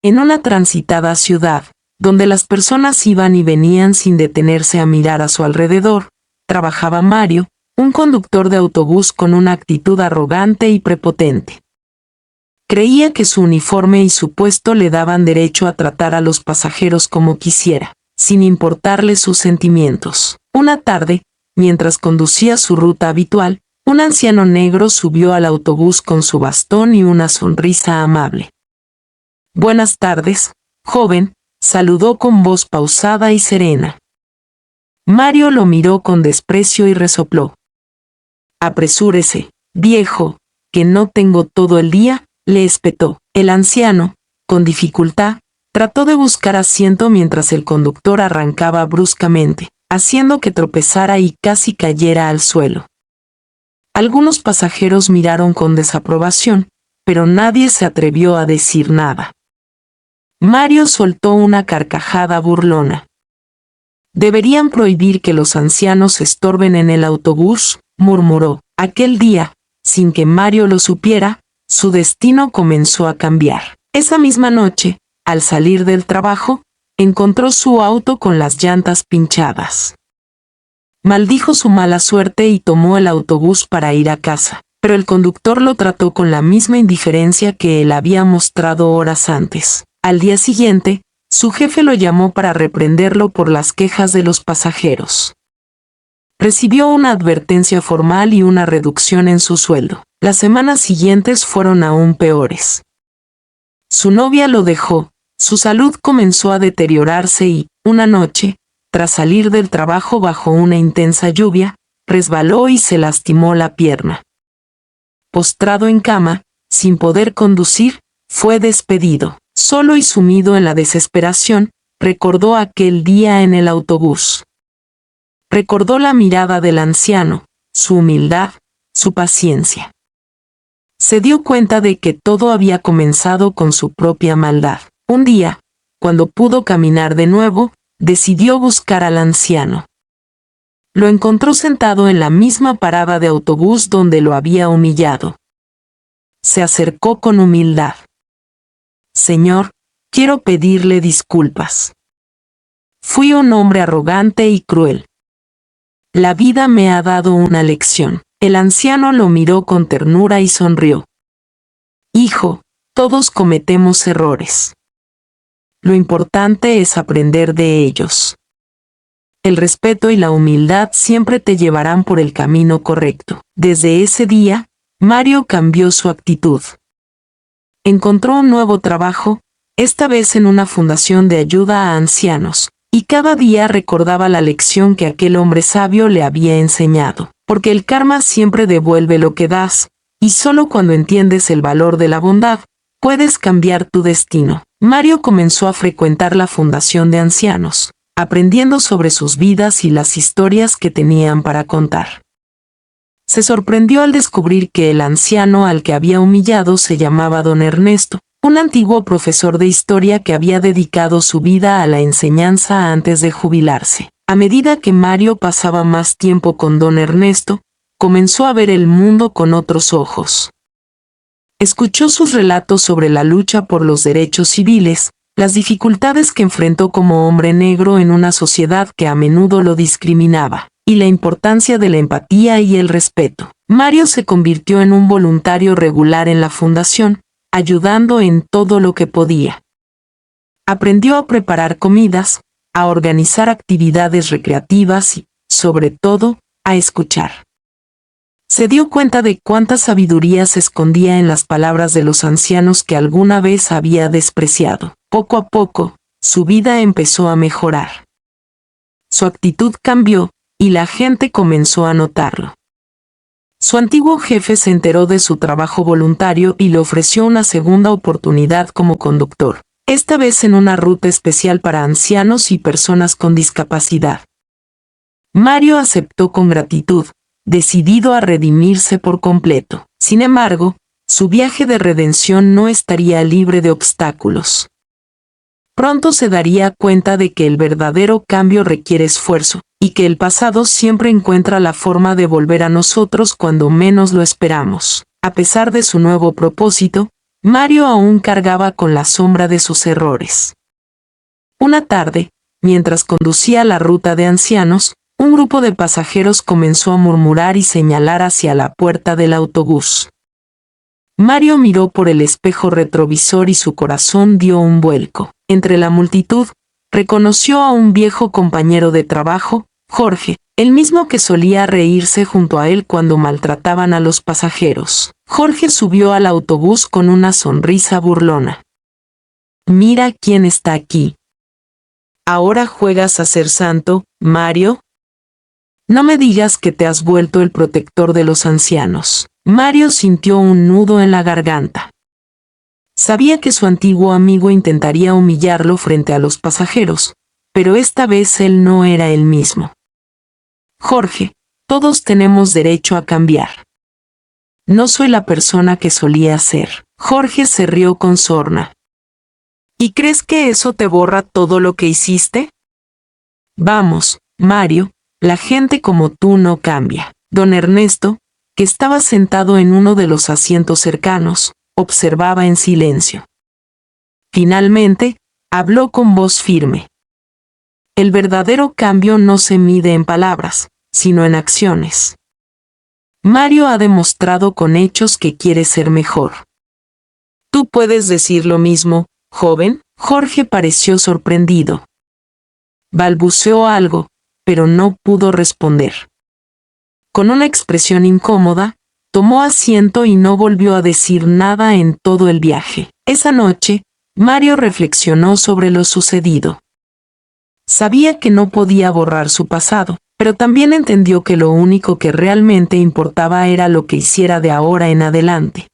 En una transitada ciudad, donde las personas iban y venían sin detenerse a mirar a su alrededor, trabajaba Mario, un conductor de autobús con una actitud arrogante y prepotente. Creía que su uniforme y su puesto le daban derecho a tratar a los pasajeros como quisiera, sin importarles sus sentimientos. Una tarde, mientras conducía su ruta habitual, un anciano negro subió al autobús con su bastón y una sonrisa amable. «Buenas tardes, joven», saludó con voz pausada y serena. Mario lo miró con desprecio y resopló. «Apresúrese, viejo, que no tengo todo el día», le espetó. El anciano, con dificultad, trató de buscar asiento mientras el conductor arrancaba bruscamente, haciendo que tropezara y casi cayera al suelo. Algunos pasajeros miraron con desaprobación, pero nadie se atrevió a decir nada. Mario soltó una carcajada burlona. «Deberían prohibir que los ancianos estorben en el autobús», murmuró. Aquel día, sin que Mario lo supiera, su destino comenzó a cambiar. Esa misma noche, al salir del trabajo, encontró su auto con las llantas pinchadas. Maldijo su mala suerte y tomó el autobús para ir a casa, pero el conductor lo trató con la misma indiferencia que él había mostrado horas antes. Al día siguiente, su jefe lo llamó para reprenderlo por las quejas de los pasajeros. Recibió una advertencia formal y una reducción en su sueldo. Las semanas siguientes fueron aún peores. Su novia lo dejó, su salud comenzó a deteriorarse y, una noche, tras salir del trabajo bajo una intensa lluvia, resbaló y se lastimó la pierna. Postrado en cama, sin poder conducir, fue despedido. Solo y sumido en la desesperación, recordó aquel día en el autobús. Recordó la mirada del anciano, su humildad, su paciencia. Se dio cuenta de que todo había comenzado con su propia maldad. Un día, cuando pudo caminar de nuevo, decidió buscar al anciano. Lo encontró sentado en la misma parada de autobús donde lo había humillado. Se acercó con humildad. «Señor, quiero pedirle disculpas. Fui un hombre arrogante y cruel. La vida me ha dado una lección». El anciano lo miró con ternura y sonrió. «Hijo, todos cometemos errores. Lo importante es aprender de ellos. El respeto y la humildad siempre te llevarán por el camino correcto». Desde ese día, Mario cambió su actitud. Encontró un nuevo trabajo, esta vez en una fundación de ayuda a ancianos, y cada día recordaba la lección que aquel hombre sabio le había enseñado. Porque el karma siempre devuelve lo que das, y solo cuando entiendes el valor de la bondad, puedes cambiar tu destino. Mario comenzó a frecuentar la fundación de ancianos, aprendiendo sobre sus vidas y las historias que tenían para contar. Se sorprendió al descubrir que el anciano al que había humillado se llamaba Don Ernesto, un antiguo profesor de historia que había dedicado su vida a la enseñanza antes de jubilarse. A medida que Mario pasaba más tiempo con Don Ernesto, comenzó a ver el mundo con otros ojos. Escuchó sus relatos sobre la lucha por los derechos civiles, las dificultades que enfrentó como hombre negro en una sociedad que a menudo lo discriminaba, y la importancia de la empatía y el respeto. Mario se convirtió en un voluntario regular en la fundación, ayudando en todo lo que podía. Aprendió a preparar comidas, a organizar actividades recreativas y, sobre todo, a escuchar. Se dio cuenta de cuánta sabiduría se escondía en las palabras de los ancianos que alguna vez había despreciado. Poco a poco, su vida empezó a mejorar. Su actitud cambió, y la gente comenzó a notarlo. Su antiguo jefe se enteró de su trabajo voluntario y le ofreció una segunda oportunidad como conductor, esta vez en una ruta especial para ancianos y personas con discapacidad. Mario aceptó con gratitud, decidido a redimirse por completo. Sin embargo, su viaje de redención no estaría libre de obstáculos. Pronto se daría cuenta de que el verdadero cambio requiere esfuerzo, y que el pasado siempre encuentra la forma de volver a nosotros cuando menos lo esperamos. A pesar de su nuevo propósito, Mario aún cargaba con la sombra de sus errores. Una tarde, mientras conducía la ruta de ancianos, un grupo de pasajeros comenzó a murmurar y señalar hacia la puerta del autobús. Mario miró por el espejo retrovisor y su corazón dio un vuelco. Entre la multitud, reconoció a un viejo compañero de trabajo, Jorge, el mismo que solía reírse junto a él cuando maltrataban a los pasajeros. Jorge subió al autobús con una sonrisa burlona. «Mira quién está aquí. ¿Ahora juegas a ser santo, Mario? No me digas que te has vuelto el protector de los ancianos». Mario sintió un nudo en la garganta. Sabía que su antiguo amigo intentaría humillarlo frente a los pasajeros, pero esta vez él no era el mismo. «Jorge, todos tenemos derecho a cambiar. No soy la persona que solía ser». Jorge se rió con sorna. «¿Y crees que eso te borra todo lo que hiciste? Vamos, Mario, la gente como tú no cambia». Don Ernesto, que estaba sentado en uno de los asientos cercanos, observaba en silencio. Finalmente, habló con voz firme. «El verdadero cambio no se mide en palabras, sino en acciones. Mario ha demostrado con hechos que quiere ser mejor. ¿Tú puedes decir lo mismo, joven?» Jorge pareció sorprendido. Balbuceó algo, pero no pudo responder. Con una expresión incómoda, tomó asiento y no volvió a decir nada en todo el viaje. Esa noche, Mario reflexionó sobre lo sucedido. Sabía que no podía borrar su pasado, pero también entendió que lo único que realmente importaba era lo que hiciera de ahora en adelante.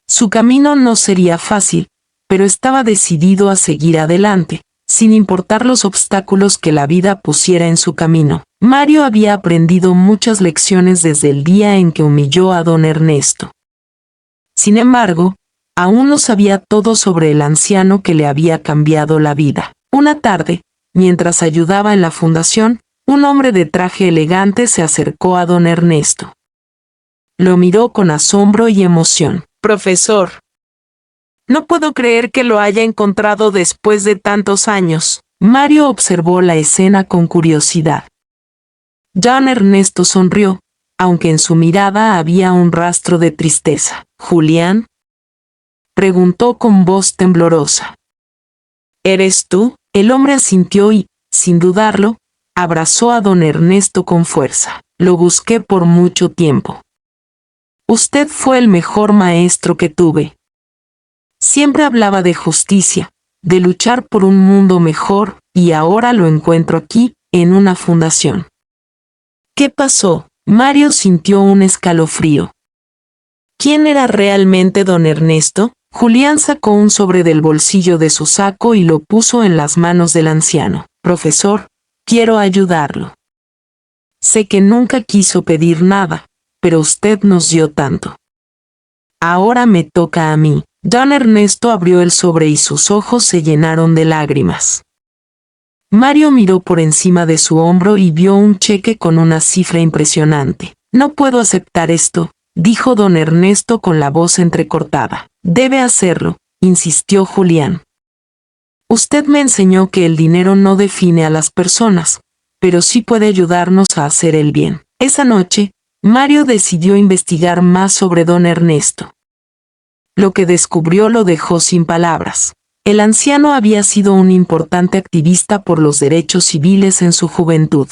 Su camino no sería fácil, pero estaba decidido a seguir adelante, sin importar los obstáculos que la vida pusiera en su camino. Mario había aprendido muchas lecciones desde el día en que humilló a don Ernesto. Sin embargo, aún no sabía todo sobre el anciano que le había cambiado la vida. Una tarde, mientras ayudaba en la fundación, un hombre de traje elegante se acercó a don Ernesto. Lo miró con asombro y emoción. «Profesor, no puedo creer que lo haya encontrado después de tantos años». Mario observó la escena con curiosidad. Don Ernesto sonrió, aunque en su mirada había un rastro de tristeza. «¿Julián?», preguntó con voz temblorosa. «¿Eres tú?». El hombre asintió y, sin dudarlo, abrazó a don Ernesto con fuerza. «Lo busqué por mucho tiempo. Usted fue el mejor maestro que tuve. Siempre hablaba de justicia, de luchar por un mundo mejor, y ahora lo encuentro aquí, en una fundación». «¿Qué pasó?». Mario sintió un escalofrío. ¿Quién era realmente don Ernesto? Julián sacó un sobre del bolsillo de su saco y lo puso en las manos del anciano. «Profesor, quiero ayudarlo. Sé que nunca quiso pedir nada, pero usted nos dio tanto. Ahora me toca a mí». Don Ernesto abrió el sobre y sus ojos se llenaron de lágrimas. Mario miró por encima de su hombro y vio un cheque con una cifra impresionante. «No puedo aceptar esto», dijo don Ernesto con la voz entrecortada. «Debe hacerlo», insistió Julián. «Usted me enseñó que el dinero no define a las personas, pero sí puede ayudarnos a hacer el bien». Esa noche, Mario decidió investigar más sobre don Ernesto. Lo que descubrió lo dejó sin palabras. El anciano había sido un importante activista por los derechos civiles en su juventud.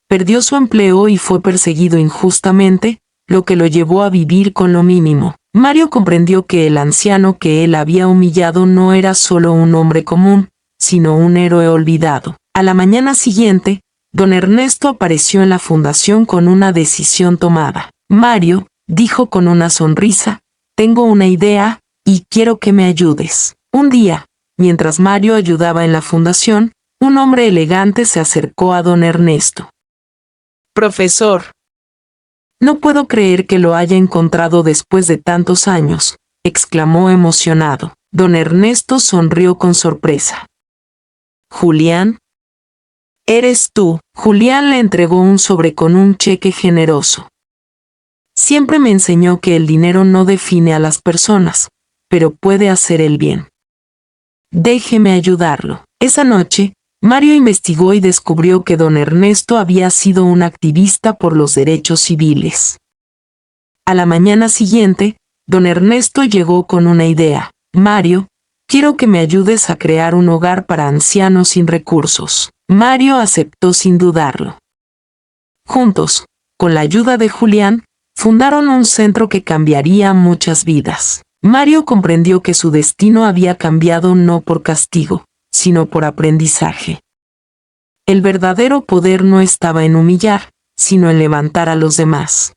Perdió su empleo y fue perseguido injustamente, lo que lo llevó a vivir con lo mínimo. Mario comprendió que el anciano que él había humillado no era solo un hombre común, sino un héroe olvidado. A la mañana siguiente, don Ernesto apareció en la fundación con una decisión tomada. «Mario», dijo con una sonrisa, «tengo una idea, y quiero que me ayudes». Un día, mientras Mario ayudaba en la fundación, un hombre elegante se acercó a don Ernesto. «Profesor, no puedo creer que lo haya encontrado después de tantos años», exclamó emocionado. Don Ernesto sonrió con sorpresa. «¿Julián? ¿Eres tú?». Julián le entregó un sobre con un cheque generoso. Siempre me enseñó que el dinero no define a las personas, pero puede hacer el bien. Déjeme ayudarlo. Esa noche, Mario investigó y descubrió que don Ernesto había sido un activista por los derechos civiles. A la mañana siguiente, don Ernesto llegó con una idea. Mario, quiero que me ayudes a crear un hogar para ancianos sin recursos. Mario aceptó sin dudarlo. Juntos, con la ayuda de Julián, fundaron un centro que cambiaría muchas vidas. Mario comprendió que su destino había cambiado no por castigo, sino por aprendizaje. El verdadero poder no estaba en humillar, sino en levantar a los demás.